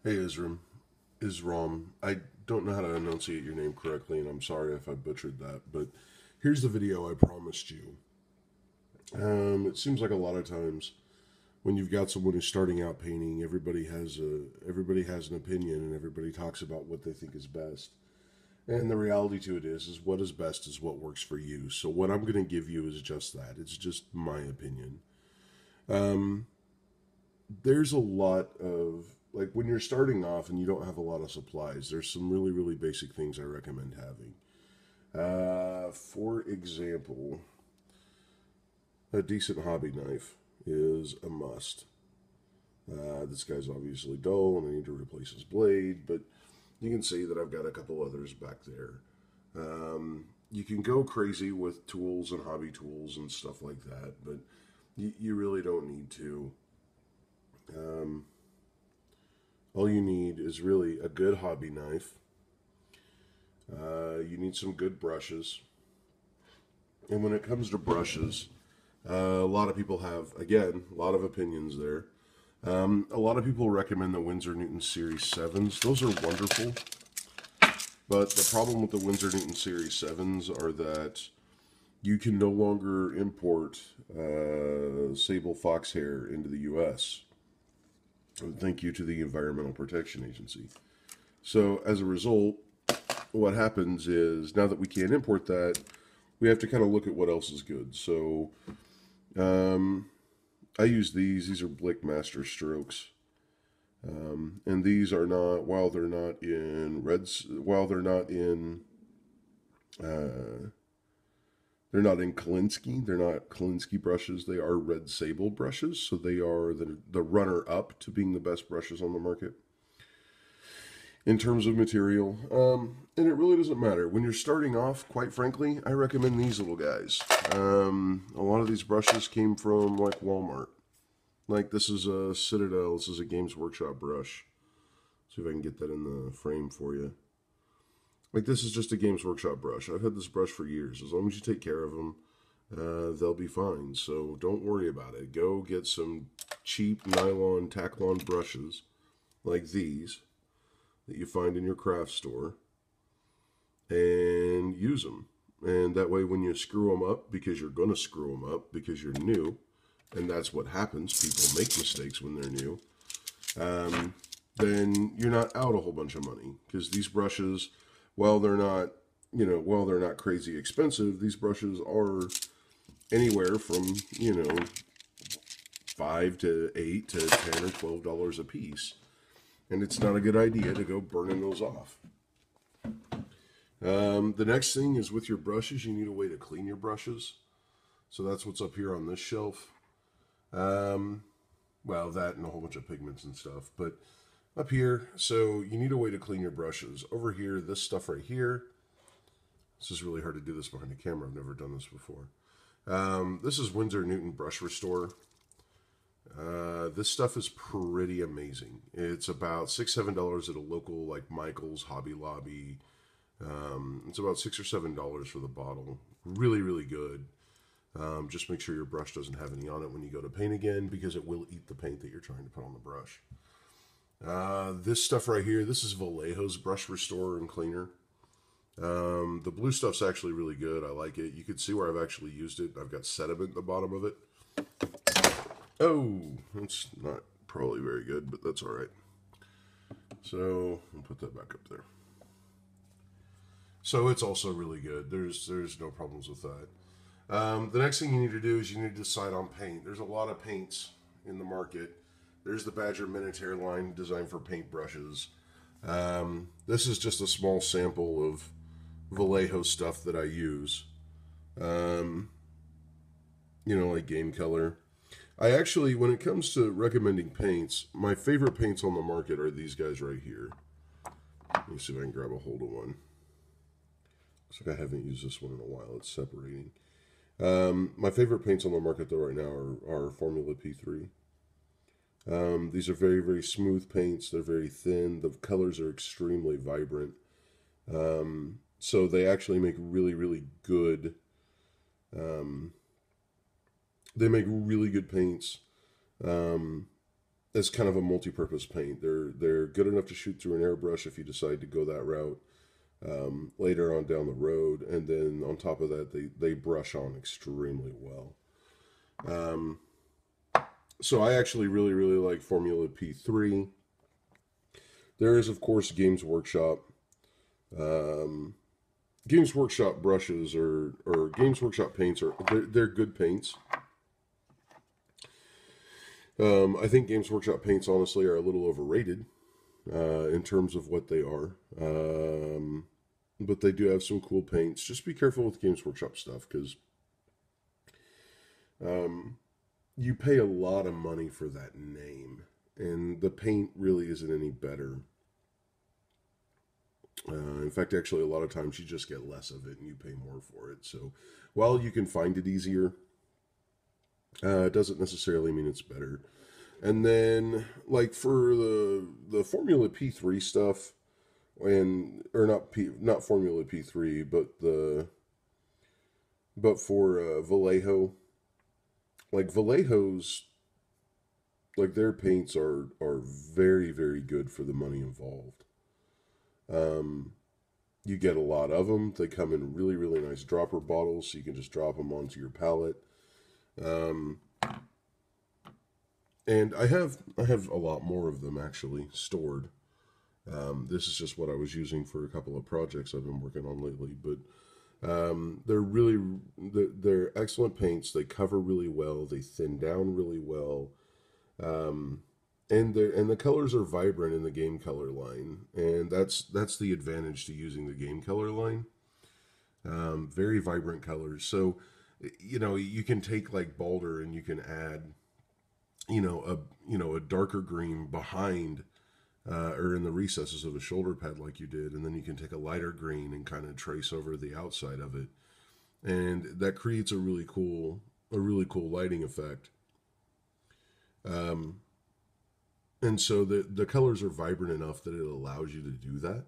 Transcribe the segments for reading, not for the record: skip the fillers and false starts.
Hey Isram. I don't know how to enunciate your name correctly, and I'm sorry if I butchered that. But here's the video I promised you. It seems like a lot of times when you've got someone who's starting out painting, everybody has an opinion, and everybody talks about what they think is best. And the reality to it is what is best is what works for you. So what I'm going to give you is just that. It's just my opinion. Um, there's a lot of like when you're starting off and you don't have a lot of supplies, there's some really basic things I recommend having. For example, a decent hobby knife is a must. This guy's obviously dull and I need to replace his blade, but you can see that I've got a couple others back there. You can go crazy with tools and hobby tools and stuff like that, but you really don't need to. Um, all you need is really a good hobby knife. You need some good brushes. And when it comes to brushes, a lot of people have, again, a lot of opinions there. A lot of people recommend the Winsor Newton Series 7s. Those are wonderful. But the problem with the Winsor Newton Series 7s are that you can no longer import sable fox hair into the U.S. Thank you to the Environmental Protection Agency. So as a result, what happens is now that we can't import that, we have to kind of look at what else is good. So um, I use these. These are Blick Master Strokes. And these are not, while they're not in reds, while they're not in Kolinsky, they're not Kolinsky brushes, they are red sable brushes. So they are the runner up to being the best brushes on the market in terms of material. And it really doesn't matter. When you're starting off, quite frankly, I recommend these little guys. A lot of these brushes came from like Walmart. Like this is a Citadel, this is a Games Workshop brush. See if I can get that in the frame for you. Like this is just a Games Workshop brush. I've had this brush for years. As long as you take care of them, they'll be fine. So don't worry about it. Go get some cheap nylon Taklon brushes like these that you find in your craft store and use them. And that way when you screw them up, because you're going to screw them up because you're new, and that's what happens, people make mistakes when they're new, then you're not out a whole bunch of money. Because these brushes, while they're not, while they're not crazy expensive, these brushes are anywhere from, 5 to 8 to $10 or $12 a piece. And it's not a good idea to go burning those off. The next thing is with your brushes, you need a way to clean your brushes. So that's what's up here on this shelf. Well, that and a whole bunch of pigments and stuff. But up here, so you need a way to clean your brushes. Over here, this stuff right here. This is really hard to do this behind the camera. I've never done this before. This is Winsor Newton Brush Restore. This stuff is pretty amazing. It's about $6-7 at a local like Michael's, Hobby Lobby. It's about $6 or $7 for the bottle. Really good. Just make sure your brush doesn't have any on it when you go to paint again, because it will eat the paint that you're trying to put on the brush. This stuff right here, this is Vallejo's Brush Restorer and Cleaner. The blue stuff's actually really good. I like it. You can see where I've actually used it. I've got sediment at the bottom of it. Oh, that's not probably very good, but that's all right. So I'll put that back up there. So it's also really good. There's no problems with that. The next thing you need to do is you need to decide on paint. There's a lot of paints in the market. There's the Badger Minotaur line designed for paint brushes. This is just a small sample of Vallejo stuff that I use. Like Game Color. I actually, when it comes to recommending paints, my favorite paints on the market are these guys right here. Let me see if I can grab a hold of one. Looks like I haven't used this one in a while. It's separating. My favorite paints on the market though right now are Formula P3. These are very smooth paints. They're very thin. The colors are extremely vibrant. So they actually make really good. They make really good paints. as kind of a multi-purpose paint. They're good enough to shoot through an airbrush if you decide to go that route later on down the road, and then on top of that, they brush on extremely well. So I actually really like Formula P3. There is, of course, Games Workshop. Games Workshop brushes or Games Workshop paints they're good paints. I think Games Workshop paints honestly are a little overrated in terms of what they are. But they do have some cool paints. Just be careful with Games Workshop stuff because you pay a lot of money for that name, and the paint really isn't any better. In fact, actually, a lot of times you just get less of it and you pay more for it. So while you can find it easier, it doesn't necessarily mean it's better. And then, like for the Formula P3 stuff, or not Formula P3, but for Vallejo, like Vallejo's, like their paints are very good for the money involved. You get a lot of them. They come in really nice dropper bottles, so you can just drop them onto your palette. And I have a lot more of them actually stored. This is just what I was using for a couple of projects I've been working on lately. But they're excellent paints. They cover really well. They thin down really well. And the colors are vibrant in the game color line, and that's the advantage to using the game color line. Very vibrant colors. So, you can take like Balder and you can add, a darker green behind, or in the recesses of a shoulder pad like you did, and then you can take a lighter green and kind of trace over the outside of it, and that creates a really cool lighting effect. And so the colors are vibrant enough that it allows you to do that.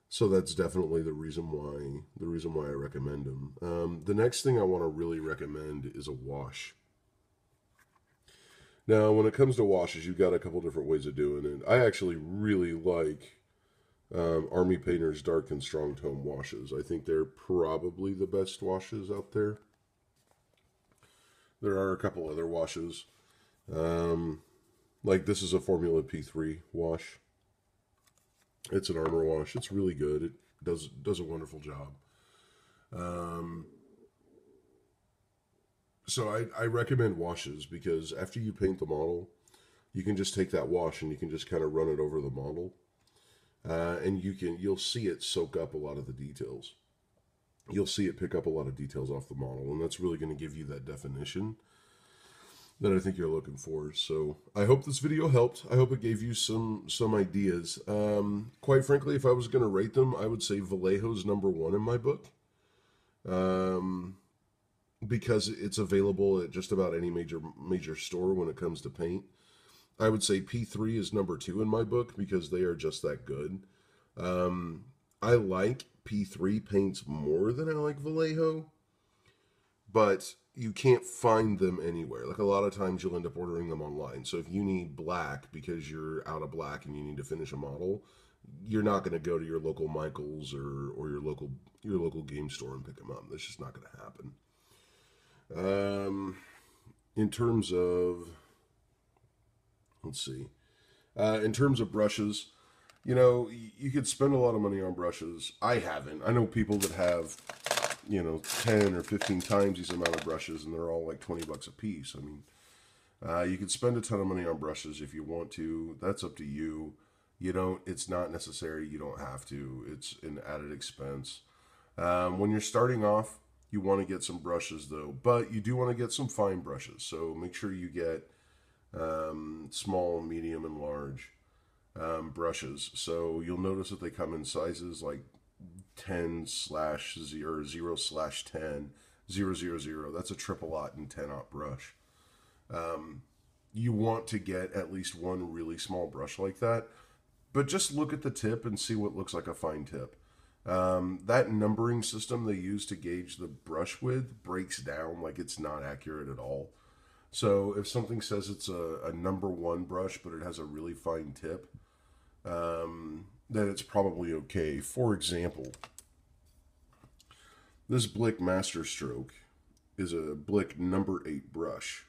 So that's definitely the reason why I recommend them. The next thing I want to really recommend is a wash. Now, when it comes to washes, you've got a couple different ways of doing it. I actually really like Army Painter's Dark and Strong Tone washes. I think they're probably the best washes out there. There are a couple other washes. Like this is a Formula P3 wash. It's an armor wash. It's really good. It does a wonderful job. So I recommend washes because after you paint the model, you can just take that wash and you can just kind of run it over the model, and you'll see it soak up a lot of the details. You'll see it pick up a lot of details off the model, and that's really going to give you that definition that I think you're looking for. So I hope this video helped. I hope it gave you some ideas. Quite frankly, if I was going to rate them, I would say Vallejo's #1 in my book, because it's available at just about any major store when it comes to paint. I would say P3 is #2 in my book because they are just that good. I like P3 paints more than I like Vallejo, but you can't find them anywhere. Like a lot of times you'll end up ordering them online. So if you need black because you're out of black and you need to finish a model, you're not going to go to your local Michael's or your local game store and pick them up. That's just not going to happen. In terms of, let's see, in terms of brushes, you could spend a lot of money on brushes. I haven't. I know people that have 10 or 15 times these amount of brushes, and they're all like $20 a piece. I mean, you could spend a ton of money on brushes if you want to. That's up to you. It's not necessary. You don't have to. It's an added expense. When you're starting off, you want to get some brushes though, but you do want to get some fine brushes. So make sure you get small, medium, and large brushes. So you'll notice that they come in sizes like 10/0, 0/10, 000. That's a triple aught and 10-aught brush. You want to get at least one really small brush like that, but just look at the tip and see what looks like a fine tip. That numbering system they use to gauge the brush width breaks down, like it's not accurate at all. So if something says it's a number one brush, but it has a really fine tip, then it's probably okay. For example, this Blick Master Stroke is a Blick number 8 brush.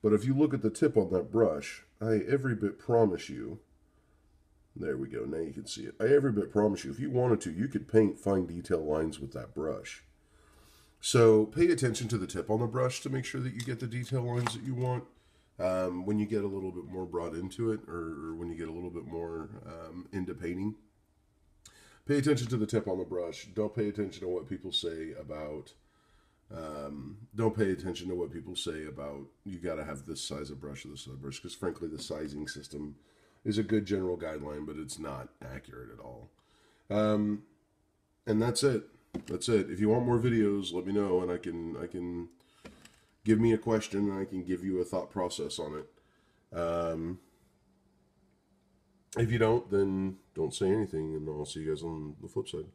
But if you look at the tip on that brush, I every bit promise you, there we go, now you can see it. I every bit promise you, if you wanted to, you could paint fine detail lines with that brush. So pay attention to the tip on the brush to make sure that you get the detail lines that you want. When you get a little bit more brought into it, or when you get a little bit more into painting, pay attention to the tip on the brush. Don't pay attention to what people say about. Don't pay attention to what people say about you got to have this size of brush or this size of brush, because frankly, the sizing system is a good general guideline, but it's not accurate at all. And that's it. That's it. If you want more videos, let me know, and I can give me a question, and I can give you a thought process on it. If you don't, then don't say anything, and I'll see you guys on the flip side.